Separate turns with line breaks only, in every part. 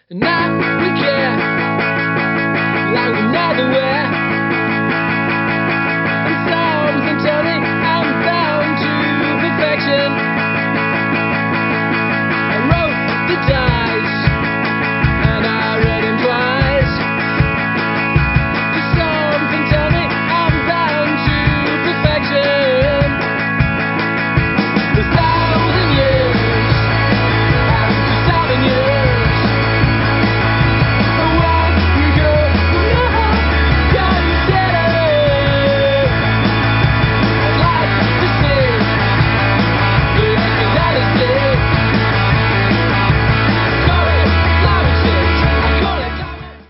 And now we care like we never were. And something tell me I'm bound to perfection. I wrote the dice and I read them twice. Something tell me I'm bound to perfection. A thousand years after 7 years. Away we go, now can you get it? I'd like to see the infidelity. Call it love shit, I call it diamond.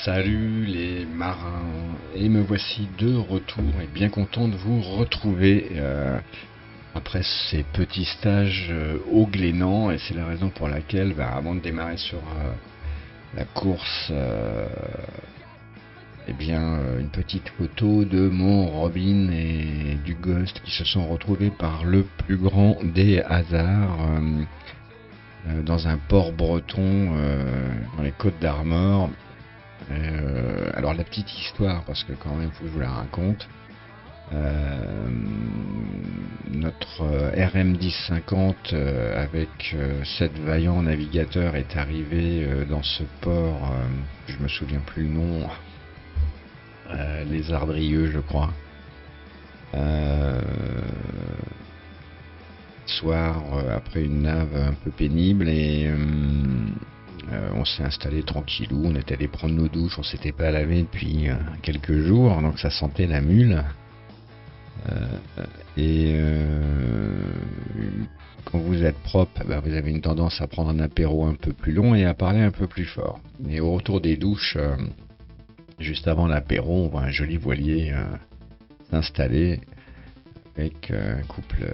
Salut les marins, et me voici de retour et bien content de vous retrouver après ces petits stages au Glénan, et c'est la raison pour laquelle avant de démarrer sur la course, une petite photo de mon Robin et du Ghost qui se sont retrouvés par le plus grand des hasards dans un port breton dans les Côtes d'Armor. Alors la petite histoire, parce que quand même faut que je vous la raconte. Notre RM1050 avec 7 vaillants navigateurs est arrivé dans ce port, je me souviens plus le nom, les Ardrieux je crois. Soir, après une nave un peu pénible, et on s'est installé tranquillou, on est allé prendre nos douches, on s'était pas lavé depuis quelques jours, donc ça sentait la mule. Quand vous êtes propre, vous avez une tendance à prendre un apéro un peu plus long et à parler un peu plus fort. Et au retour des douches, juste avant l'apéro, on voit un joli voilier s'installer avec un couple,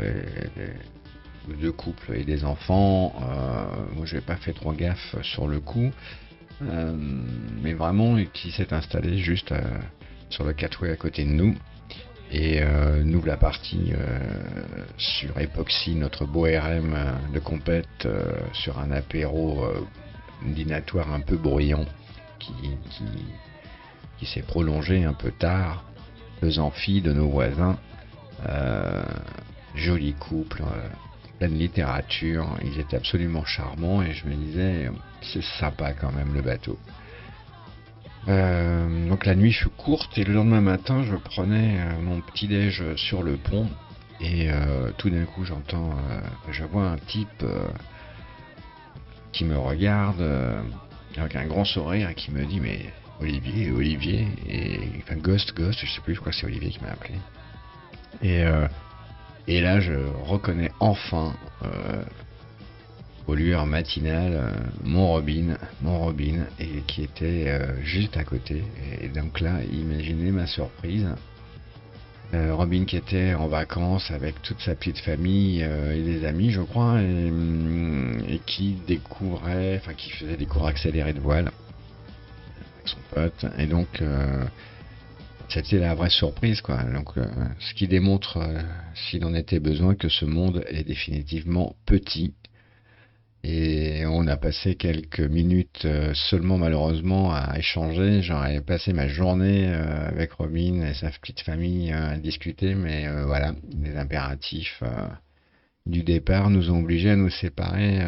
deux couples et des enfants. Moi, j'avais pas fait trop gaffe sur le coup, mais vraiment qui s'est installé juste sur le catway à côté de nous. Et nous la partie sur Epoxy, notre beau RM de compète, sur un apéro dînatoire un peu bruyant qui s'est prolongé un peu tard, faisant fi de nos voisins. Joli couple, pleine littérature, ils étaient absolument charmants, et je me disais c'est sympa quand même le bateau. Donc la nuit fut courte, et le lendemain matin je prenais mon petit déj sur le pont, et tout d'un coup je vois un type qui me regarde avec un grand sourire et qui me dit mais Olivier, et enfin Ghost, je sais plus, je crois que c'est Olivier qui m'a appelé, et là je reconnais enfin aux lueurs matinales mon Robin, et qui était juste à côté. Et donc là, imaginez ma surprise. Robin qui était en vacances avec toute sa petite famille et des amis, je crois, et qui qui faisait des cours accélérés de voile avec son pote. Et donc c'était la vraie surprise, quoi. Donc ce qui démontre, s'il en était besoin, que ce monde est définitivement petit. Et on a passé quelques minutes seulement, malheureusement, à échanger. J'aurais passé ma journée avec Robin et sa petite famille à discuter, mais voilà, les impératifs du départ nous ont obligés à nous séparer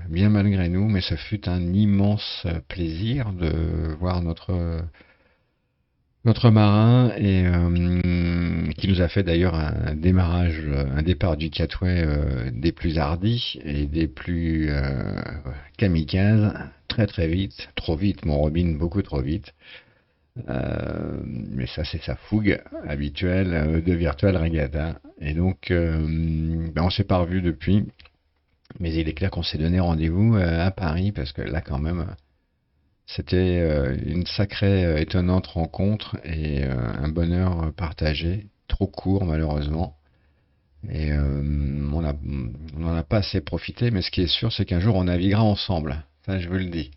bien malgré nous, mais ce fut un immense plaisir de voir notre marin, et qui nous a fait d'ailleurs un départ du catway des plus hardis et des plus kamikazes, très très vite, trop vite, mon Robin, beaucoup trop vite. Mais ça c'est sa fougue habituelle de Virtual Regatta, et donc on s'est pas revu depuis, mais il est clair qu'on s'est donné rendez-vous à Paris, parce que là quand même c'était une sacrée étonnante rencontre, et un bonheur partagé, trop court malheureusement, et on n'en a pas assez profité, mais ce qui est sûr c'est qu'un jour on naviguera ensemble, ça je vous le dis.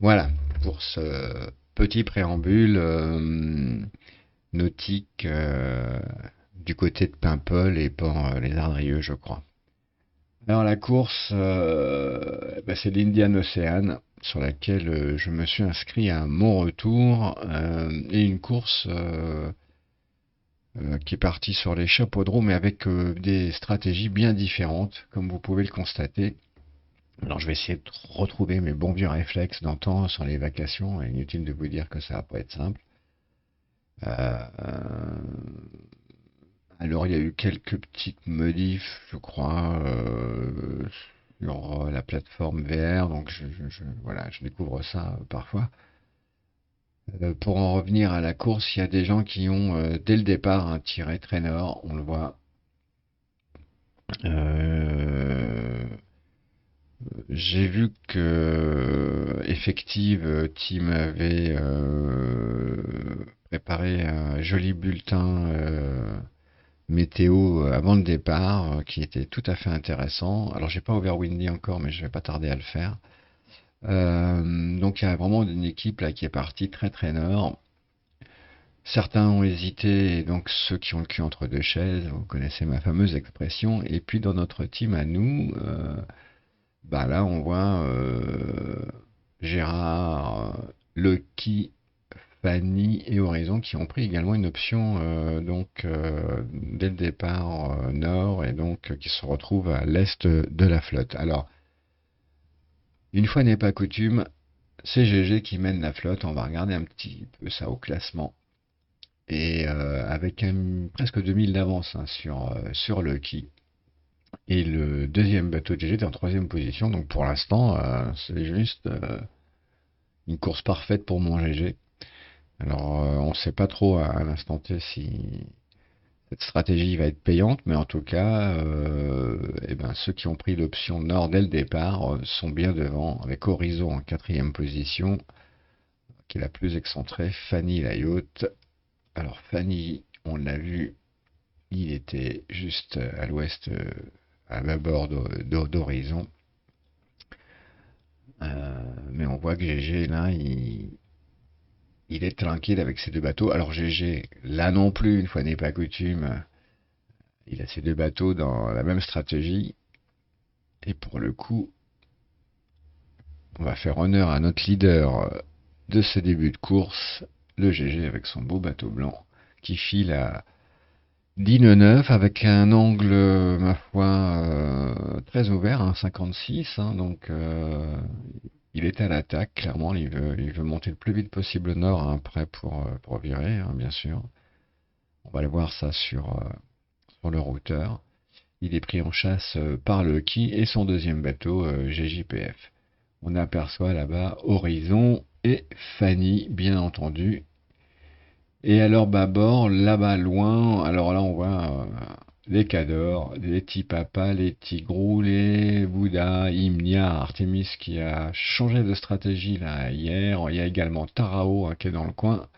Voilà pour ce petit préambule nautique du côté de Paimpol et Port les Ardrieux, je crois. Alors la course, c'est l'Indian Ocean, sur laquelle je me suis inscrit à mon retour, et une course qui est partie sur les chapeaux mais avec des stratégies bien différentes, comme vous pouvez le constater. Alors je vais essayer de retrouver mes bons vieux réflexes d'antan sur les vacations, et inutile de vous dire que ça va pas être simple. Euh, alors il y a eu quelques petites modifs, je crois, sur la plateforme VR, donc voilà, je découvre ça parfois. Pour en revenir à la course, il y a des gens qui ont dès le départ un tiré très nord, on le voit. Euh, j'ai vu que Effective Team avait préparé un joli bulletin météo avant le départ qui était tout à fait intéressant. Alors j'ai pas ouvert Windy encore, mais je vais pas tarder à le faire. Donc il y a vraiment une équipe là qui est partie très très nord. Certains ont hésité, et donc ceux qui ont le cul entre deux chaises, vous connaissez ma fameuse expression. Et puis dans notre team à nous, bah là on voit Gérard, Lucky, Fanny et Horizon qui ont pris également une option dès le départ nord, et donc qui se retrouvent à l'est de la flotte. Alors, une fois n'est pas coutume, c'est GG qui mène la flotte. On va regarder un petit peu ça au classement. Et avec presque 2000 d'avance hein, sur Lucky. Et le deuxième bateau de GG est en troisième position. Donc pour l'instant, c'est juste une course parfaite pour mon GG. Alors on ne sait pas trop à l'instant T si cette stratégie va être payante, mais en tout cas, eh ben, ceux qui ont pris l'option nord dès le départ sont bien devant, avec Horizon en quatrième position, qui est la plus excentrée, Fanny la yacht. Alors Fanny, on l'a vu, il était juste à l'ouest, à bâbord d'Horizon. Mais on voit que GG, là, il est tranquille avec ses deux bateaux. Alors GG, là non plus, une fois n'est pas coutume, il a ses deux bateaux dans la même stratégie. Et pour le coup, on va faire honneur à notre leader de ce début de course, le GG avec son beau bateau blanc, qui file à 10 nœuds 9 avec un angle, ma foi, très ouvert, hein, 56. Hein, donc il est à l'attaque, clairement. Il veut monter le plus vite possible au nord, hein, prêt pour virer, hein, bien sûr. On va le voir ça sur le routeur. Il est pris en chasse par Lucky et son deuxième bateau, GJPF. On aperçoit là-bas Horizon et Fanny, bien entendu. Et alors bâbord, là-bas loin, alors là on voit les Cadors, les Tipapa, les Tigrou, les Bouddha, Imnia, Artemis qui a changé de stratégie là hier. Il y a également Tarao hein, qui est dans le coin.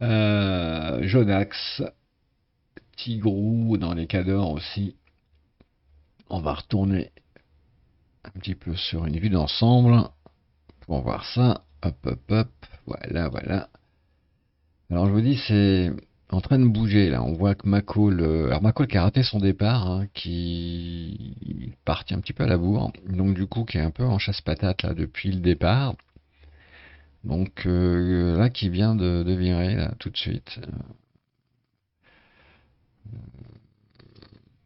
Jodax, Tigrou dans les Cadors aussi. On va retourner un petit peu sur une vue d'ensemble pour voir ça. Hop, hop, hop. Voilà, voilà. Alors je vous dis, c'est en train de bouger là. On voit que alors Mako qui a raté son départ, hein, qui est parti un petit peu à la bourre, donc du coup qui est un peu en chasse-patate là depuis le départ. Donc là qui vient de virer là tout de suite.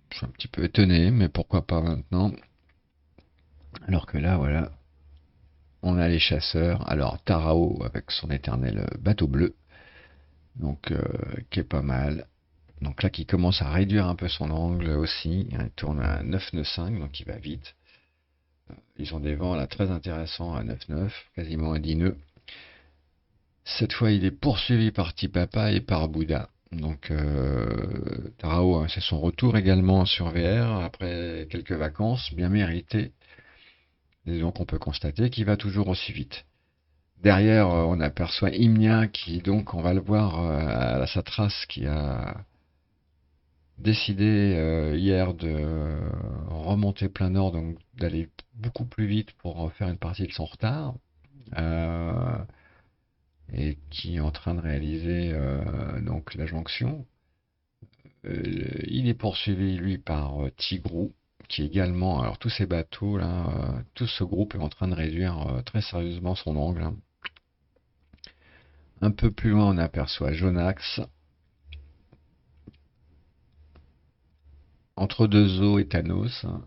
Je suis un petit peu étonné, mais pourquoi pas maintenant. Alors que là, voilà, on a les chasseurs. Alors Tarao avec son éternel bateau bleu, donc qui est pas mal. Donc là, qui commence à réduire un peu son angle aussi. Il tourne à 9 nœuds 5, donc il va vite. Ils ont des vents là très intéressants à 9-9, quasiment à 10 nœuds. Cette fois, il est poursuivi par Tipapa et par Bouddha. Donc Tarao, hein, c'est son retour également sur VR après quelques vacances bien méritées. Et donc on peut constater qu'il va toujours aussi vite. Derrière, on aperçoit Imnia qui, donc, on va le voir à sa trace, qui a décidé hier de remonter plein nord, donc d'aller beaucoup plus vite pour faire une partie de son retard, euh, et qui est en train de réaliser donc la jonction. Il est poursuivi lui par Tigrou qui également, alors tous ces bateaux là, tout ce groupe est en train de réduire très sérieusement son angle, hein. Un peu plus loin, on aperçoit Jonax, entre deux eaux et Thanos, hein,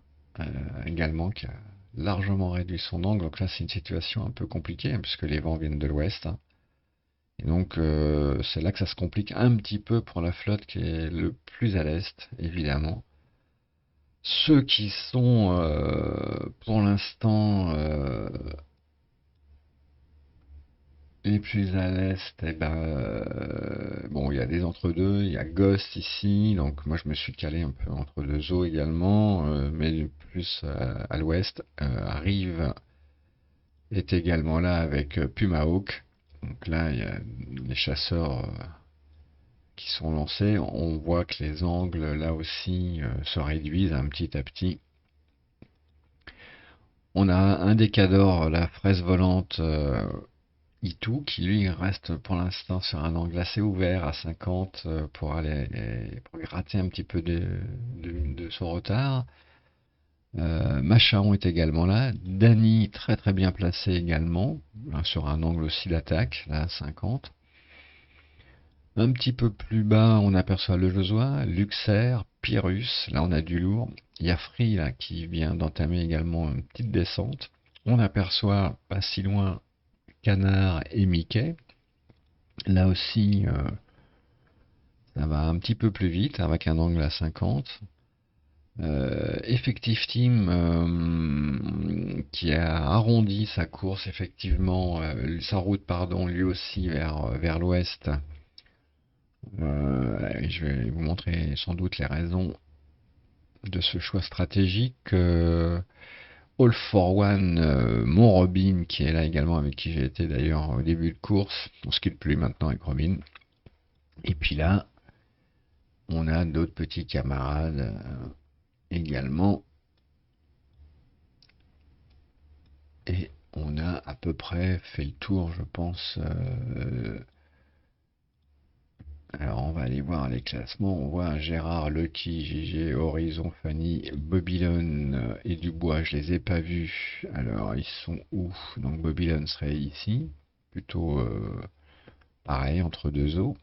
également qui a largement réduit son angle. Donc là, c'est une situation un peu compliquée, hein, puisque les vents viennent de l'ouest, hein. Et donc, c'est là que ça se complique un petit peu pour la flotte qui est le plus à l'est, évidemment. Ceux qui sont pour l'instant les plus à l'est, eh ben, bon, il y a des entre-deux, il y a Ghost ici, donc moi je me suis calé un peu entre deux eaux également, mais plus à l'ouest. Rive est également là avec Puma Hawk. Donc là, il y a les chasseurs qui sont lancés. On voit que les angles là aussi se réduisent un petit à petit. On a un décador, la fraise volante Itu, qui lui reste pour l'instant sur un angle assez ouvert à 50 pour pour gratter un petit peu de son retard. Machaon est également là. Dany très très bien placé également, hein, sur un angle aussi d'attaque, là à 50. Un petit peu plus bas, on aperçoit le Josua, Luxer, Pyrrhus, là on a du lourd. Il y a Free là qui vient d'entamer également une petite descente. On aperçoit pas si loin Canard et Mickey. Là aussi, ça va un petit peu plus vite avec un angle à 50. Effective Team qui a arrondi sa course, effectivement, sa route, pardon, lui aussi vers l'ouest. Je vais vous montrer sans doute les raisons de ce choix stratégique. All for One, mon Robin, qui est là également, avec qui j'ai été d'ailleurs au début de course, on se quitte plus maintenant avec Robin. Et puis là, on a d'autres petits camarades également. Et on a à peu près fait le tour, je pense. Alors on va aller voir les classements. On voit un Gérard, Lucky, GG, Horizon, Fanny, Bobylone et Dubois. Je les ai pas vus. Alors ils sont où? Donc Bobylone serait ici. Plutôt pareil, entre deux eaux.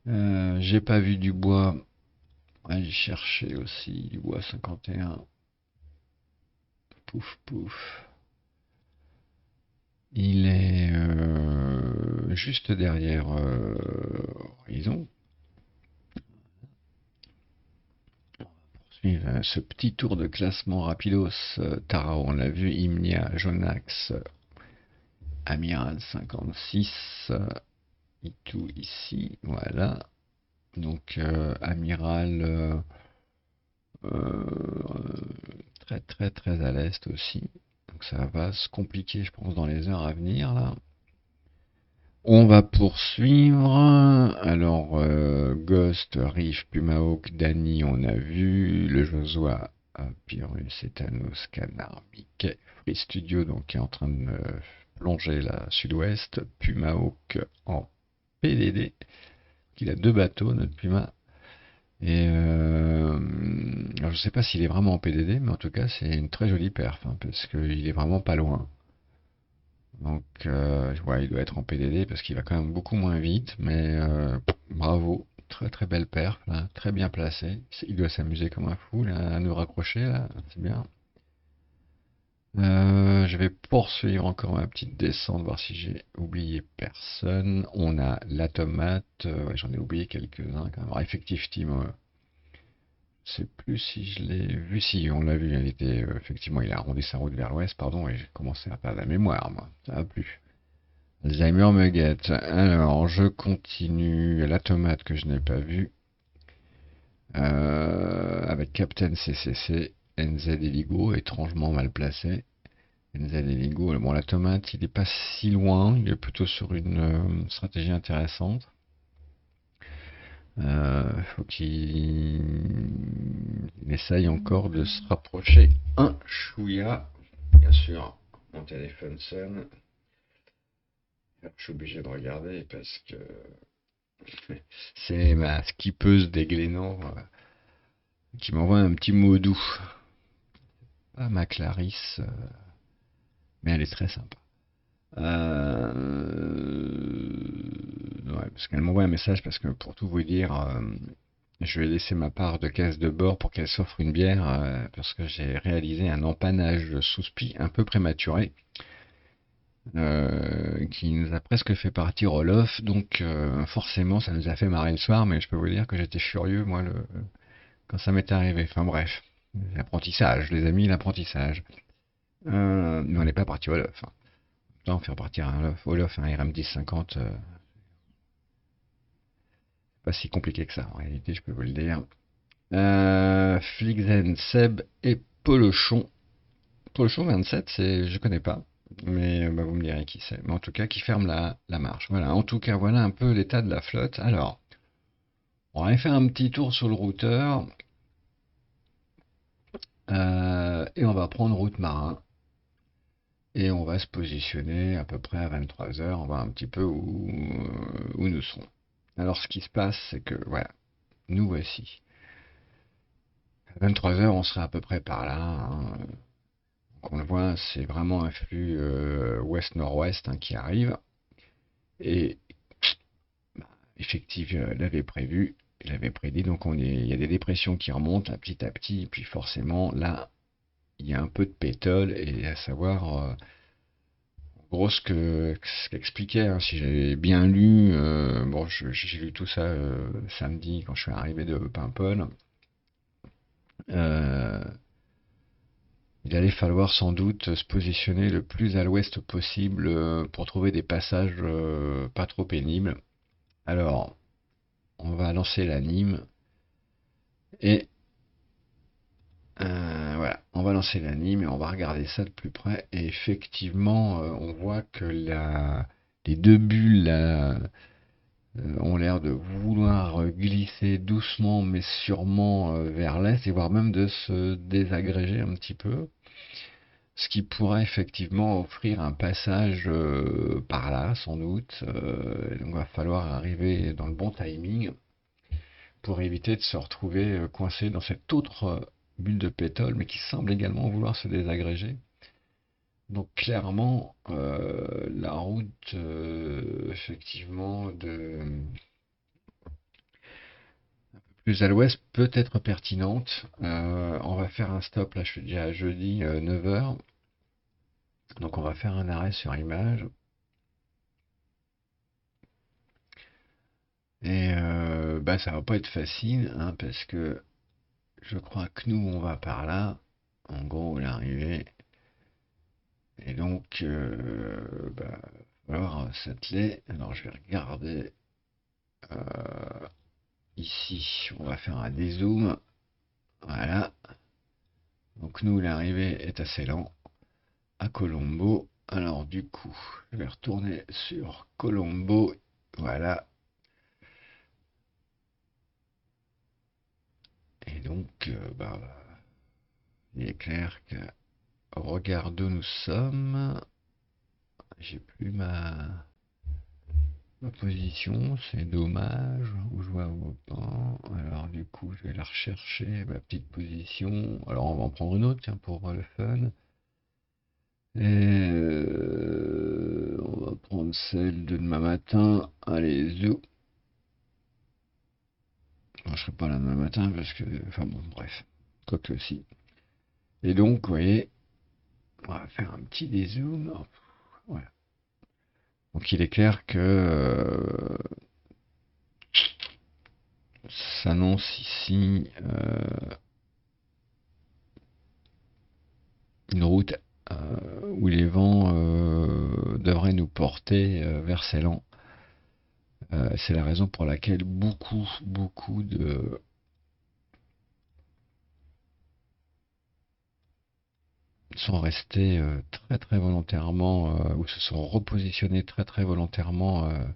J'ai pas vu Dubois. Allez chercher aussi Dubois 51. Pouf pouf. Il est juste derrière Horizon. Poursuivre ce petit tour de classement rapidos. Tara, on l'a vu. Imnia, Jonax, Amiral 56. Itu ici. Voilà. Donc Amiral très très très à l'est aussi. Donc ça va se compliquer, je pense, dans les heures à venir là. On va poursuivre. Alors, Ghost, Riff, Pumahawk, Dany, on a vu. Le Josua, Pyrrhus, Thanos, Canard, Mickey. Free Studio, donc, qui est en train de plonger là, sud-ouest. Pumahawk en PDD. Il a deux bateaux, notre Puma. Et alors je sais pas s'il est vraiment en PDD, mais en tout cas, c'est une très jolie perf, hein, parce qu'il est vraiment pas loin. Donc, ouais, il doit être en PDD parce qu'il va quand même beaucoup moins vite, mais bravo, très très belle perf, là, très bien placé. Il doit s'amuser comme un fou là, à nous raccrocher, là, c'est bien. Je vais poursuivre encore ma petite descente, voir si j'ai oublié personne. On a la tomate, ouais, j'en ai oublié quelques-uns quand même. Alors, Effective Team, je sais plus si je l'ai vu. Si, on l'a vu, il était effectivement, il a arrondi sa route vers l'ouest, pardon, et j'ai commencé à perdre la mémoire, moi. Ça va plus. Alzheimer me guette. Alors, je continue. La tomate que je n'ai pas vue. Avec Captain CCC, NZ Eligo, étrangement mal placé. NZ Eligo, bon, la tomate, il n'est pas si loin. Il est plutôt sur une stratégie intéressante. Faut qu'il essaye encore de se rapprocher un chouïa. Bien sûr, mon téléphone sonne. Je suis obligé de regarder parce que c'est ma skippeuse des Glénans qui m'envoie un petit mot doux. pas ma Clarisse, mais elle est très sympa. Ouais, parce qu'elle m'envoie un message parce que pour tout vous dire, je lui ai laissé ma part de caisse de bord pour qu'elle s'offre une bière parce que j'ai réalisé un empannage sous spi un peu prématuré qui nous a presque fait partir au loft. Donc forcément, ça nous a fait marrer le soir, mais je peux vous dire que j'étais furieux moi quand ça m'est arrivé. Enfin bref, l'apprentissage, les amis, l'apprentissage. Mais on n'est pas parti au loft. Hein. Non, faire partir un loft, au loft un RM1050, pas si compliqué que ça en réalité, je peux vous le dire. Flickzen, Seb et Polochon. Polochon 27, je connais pas, mais bah, vous me direz qui c'est. Mais en tout cas, qui ferme la marche. Voilà, en tout cas, voilà un peu l'état de la flotte. Alors, on va aller faire un petit tour sur le routeur et on va prendre route marin. Et on va se positionner à peu près à 23 heures. On va un petit peu où nous serons. Alors, ce qui se passe, c'est que, voilà, nous voici. À 23 heures, on sera à peu près par là. Hein. Donc on le voit, c'est vraiment un flux ouest-nord-ouest hein, qui arrive. Et bah, effectivement, il avait prédit, donc il y a des dépressions qui remontent petit à petit, et puis forcément, là, il y a un peu de pétole, et à savoir, en gros, ce qu'expliquait, hein, si j'avais bien lu, bon, j'ai lu tout ça samedi quand je suis arrivé de Paimpol. Euh, Il allait falloir sans doute se positionner le plus à l'ouest possible pour trouver des passages pas trop pénibles. Alors, on va lancer la Nîmes et voilà, on va lancer la Nîmes et on va regarder ça de plus près. Et effectivement, on voit que les deux bulles là, ont l'air de vouloir glisser doucement mais sûrement vers l'est et voire même de se désagréger un petit peu. Ce qui pourrait effectivement offrir un passage par là, sans doute. Donc, il va falloir arriver dans le bon timing pour éviter de se retrouver coincé dans cette autre bulle de pétrole, mais qui semble également vouloir se désagréger. Donc, clairement, la route, effectivement, plus à l'ouest peut être pertinente. On va faire un stop, là je suis déjà à jeudi 9h. Donc on va faire un arrêt sur image. Et bah ça va pas être facile, hein, parce que je crois que nous on va par là, en gros l'arrivée. Et donc bah, il va falloir s'atteler. Alors je vais regarder ici, on va faire un dézoom. Voilà. Donc nous l'arrivée est assez lent à Colombo. Alors du coup, je vais retourner sur Colombo. Voilà. Et donc, bah, il est clair que regarde d'où nous sommes. J'ai plus ma position, c'est dommage. Où je vois autant. Alors du coup, je vais la rechercher, ma petite position. Alors on va en prendre une autre, tiens, pour le fun. Et on va prendre celle de demain matin. Allez, zou. Non, je serai pas là demain matin parce que, enfin bon, bref, quoi que si. Et donc, vous voyez, on va faire un petit dézoom. Voilà. Donc il est clair que s'annonce ici une route où les vents devraient nous porter vers Ceylan. C'est la raison pour laquelle beaucoup de sont restés très volontairement ou se sont repositionnés très volontairement à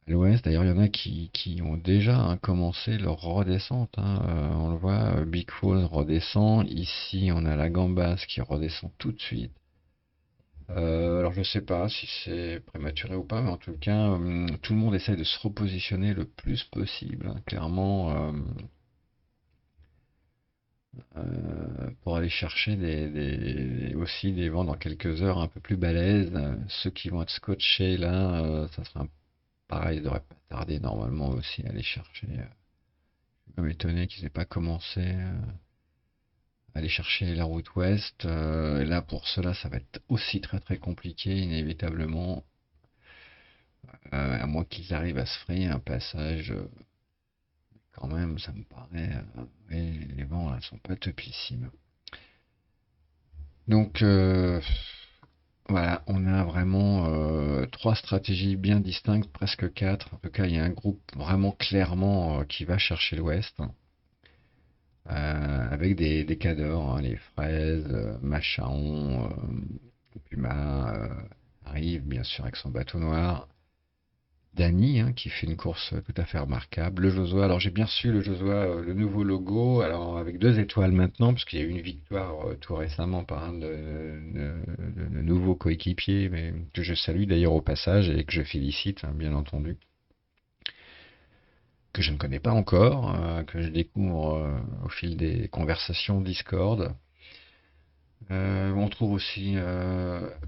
l'ouest. D'ailleurs, il y en a qui ont déjà hein, commencé leur redescente. Hein. On le voit, Big Falls redescend. Ici, on a la Gambasse qui redescend tout de suite. Alors, je ne sais pas si c'est prématuré ou pas, mais en tout cas, tout le monde essaye de se repositionner le plus possible. Hein. Clairement, pour aller chercher aussi des vents dans quelques heures un peu plus balèzes. Ceux qui vont être scotchés là, ça sera pareil, ils devraient pas tarder normalement aussi à aller chercher. Je suis même étonné qu'ils aient pas commencé à aller chercher la route ouest. Et là, pour cela, ça va être aussi très très compliqué, inévitablement, à moins qu'ils arrivent à se frayer un passage. Quand même, ça me paraît. Ouais, les vents là sont pas topissimes. Donc voilà, on a vraiment trois stratégies bien distinctes, presque quatre. En tout cas, il y a un groupe vraiment clairement qui va chercher l'ouest, avec des cadors, hein, les fraises, Machaon, Puma arrive bien sûr avec son bateau noir. Dany, hein, qui fait une course tout à fait remarquable. Le Josua, alors j'ai bien reçu le Josua, le nouveau logo, alors avec 2 étoiles maintenant, parce qu'il y a eu une victoire tout récemment par un de nouveaux coéquipiers, mais que je salue d'ailleurs au passage et que je félicite, hein, bien entendu, que je ne connais pas encore, que je découvre au fil des conversations Discord. On trouve aussi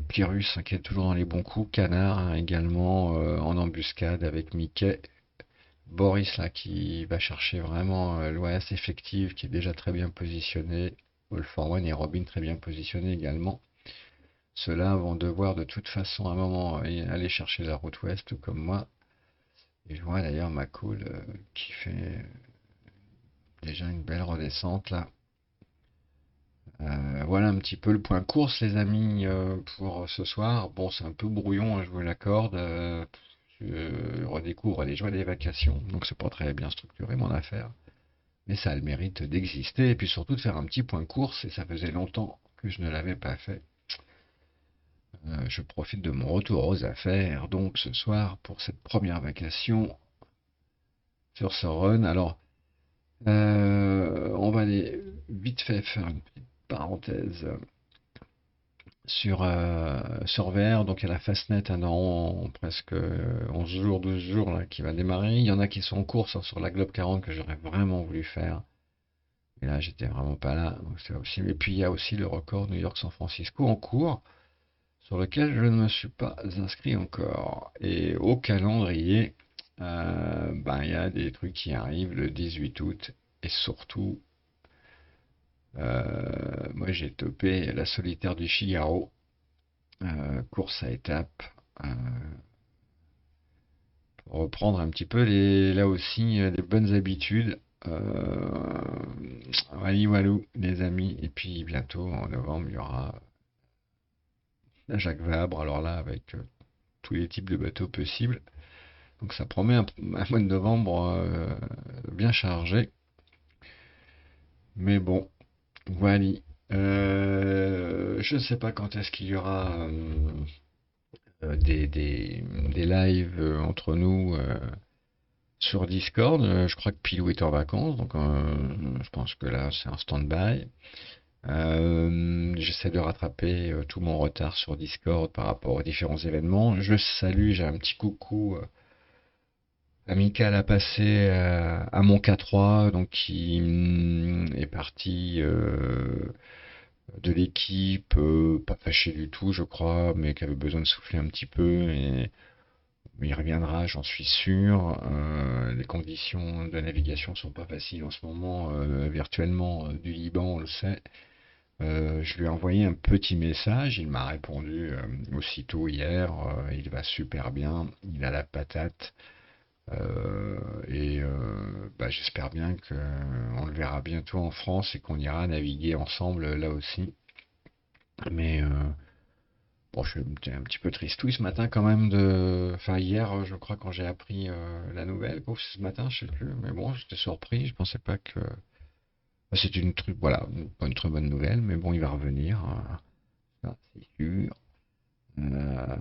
Pyrrhus, hein, qui est toujours dans les bons coups, Canard, hein, également en embuscade avec Mickey. Boris là qui va chercher vraiment l'OAS effective qui est déjà très bien positionné. All for One et Robin très bien positionnés également. Ceux-là vont devoir de toute façon à un moment aller chercher la route ouest tout comme moi. Et je vois d'ailleurs McCall qui fait déjà une belle redescente là. Voilà un petit peu le point course les amis pour ce soir. Bon c'est un peu brouillon, hein, je vous l'accorde. Je redécouvre les joies des vacations, donc c'est pas très bien structuré mon affaire. Mais ça a le mérite d'exister et puis surtout de faire un petit point course et ça faisait longtemps que je ne l'avais pas fait. Je profite de mon retour aux affaires donc ce soir pour cette première vacation sur ce run. Alors on va aller vite fait faire une petite parenthèse sur VR. Donc il y a la Fastnet hein, dans presque 11 jours, 12 jours là, qui va démarrer. Il y en a qui sont en course hein, sur la Globe 40 que j'aurais vraiment voulu faire. Et là, j'étais vraiment pas là. Donc, aussi... Et puis, il y a aussi le record New York-San Francisco en cours, sur lequel je ne me suis pas inscrit encore. Et au calendrier, ben, il y a des trucs qui arrivent le 18 août. Et surtout, moi, j'ai topé la solitaire du Figaro, course à étapes, euh, pour reprendre un petit peu là aussi, les bonnes habitudes. Wally Walou, les amis. Et puis bientôt, en novembre, il y aura la Jacques Vabre. Alors là, avec tous les types de bateaux possibles. Donc ça promet un mois de novembre bien chargé. Mais bon, voilà. Je ne sais pas quand est-ce qu'il y aura des lives entre nous sur Discord. Je crois que Pilou est en vacances, donc je pense que là c'est un stand-by. J'essaie de rattraper tout mon retard sur Discord par rapport aux différents événements. Je salue, j'ai un petit coucou amical à passer à mon K3, donc qui est parti de l'équipe, pas fâché du tout, je crois, mais qui avait besoin de souffler un petit peu. Et il reviendra, j'en suis sûr. Les conditions de navigation sont pas faciles en ce moment, virtuellement du Liban, on le sait. Je lui ai envoyé un petit message, il m'a répondu aussitôt hier, il va super bien, il a la patate, et bah, j'espère bien qu'on le verra bientôt en France et qu'on ira naviguer ensemble là aussi. Mais bon, je suis un petit peu tristouille ce matin quand même Enfin hier, je crois quand j'ai appris la nouvelle, ou ce matin, je sais plus, mais bon, j'étais surpris, je pensais pas que... Bah, c'est une truc, voilà, pas une très bonne nouvelle, mais bon, il va revenir, ça, c'est sûr. Euh,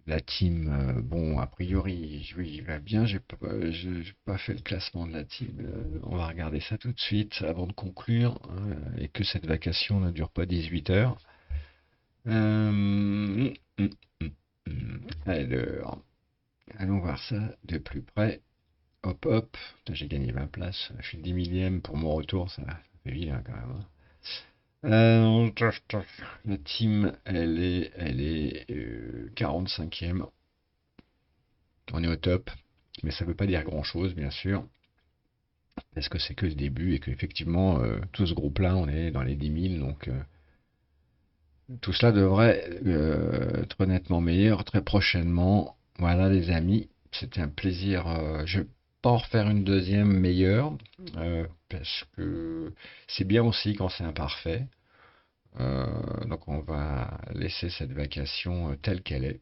la team, bon, a priori, oui, il va bien. J'ai pas fait le classement de la team. On va regarder ça tout de suite avant de conclure hein, et que cette vacation ne dure pas 18 heures. Alors, allons voir ça de plus près. Hop, hop. Putain, j'ai gagné 20 places. Je suis 10 millième pour mon retour. Ça fait vilain quand même, hein. La team, elle est 45e. On est au top, mais ça veut pas dire grand-chose, bien sûr, parce que c'est que le début et qu'effectivement, tout ce groupe-là, on est dans les 10 000, donc tout cela devrait être nettement meilleur très prochainement. Voilà, les amis, c'était un plaisir. Je vais pas en refaire une deuxième meilleure, parce que c'est bien aussi quand c'est imparfait. Donc on va laisser cette vacation telle qu'elle est.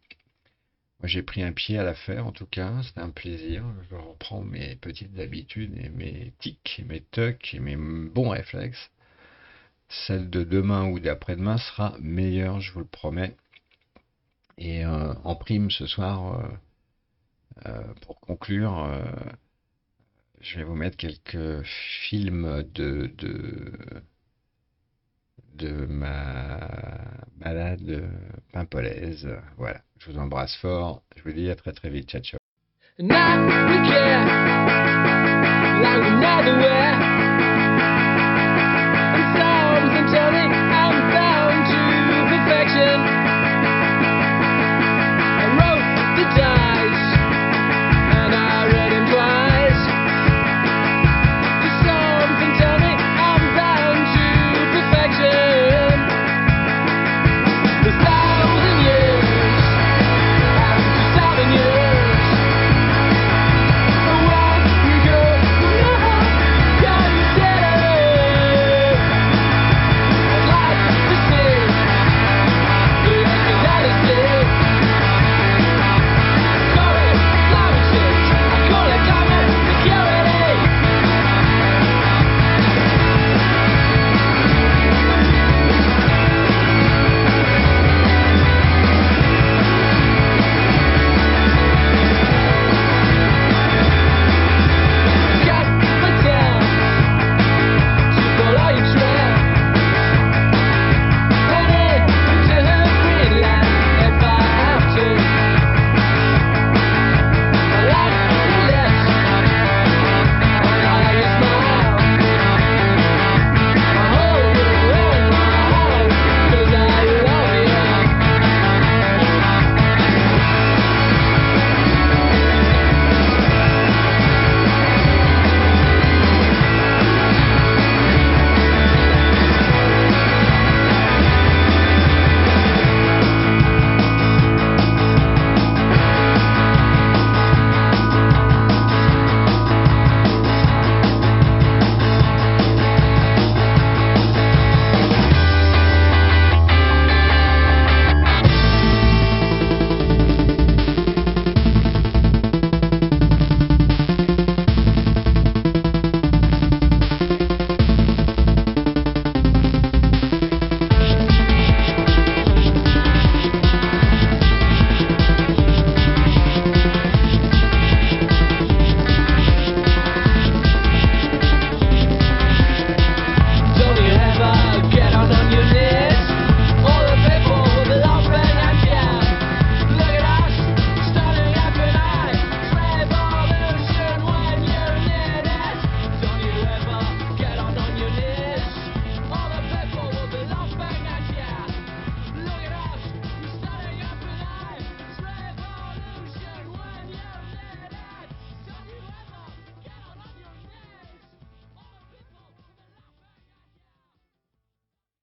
Moi j'ai pris un pied à la faire en tout cas, c'était un plaisir. Je reprends mes petites habitudes et mes tics, et mes tocs et mes bons réflexes. Celle de demain ou d'après-demain sera meilleure, je vous le promets. Et en prime ce soir, pour conclure, je vais vous mettre quelques films de ma balade pimpolaise. Voilà, je vous embrasse fort. Je vous dis à très très vite. Ciao, ciao.
And now we care like we never were.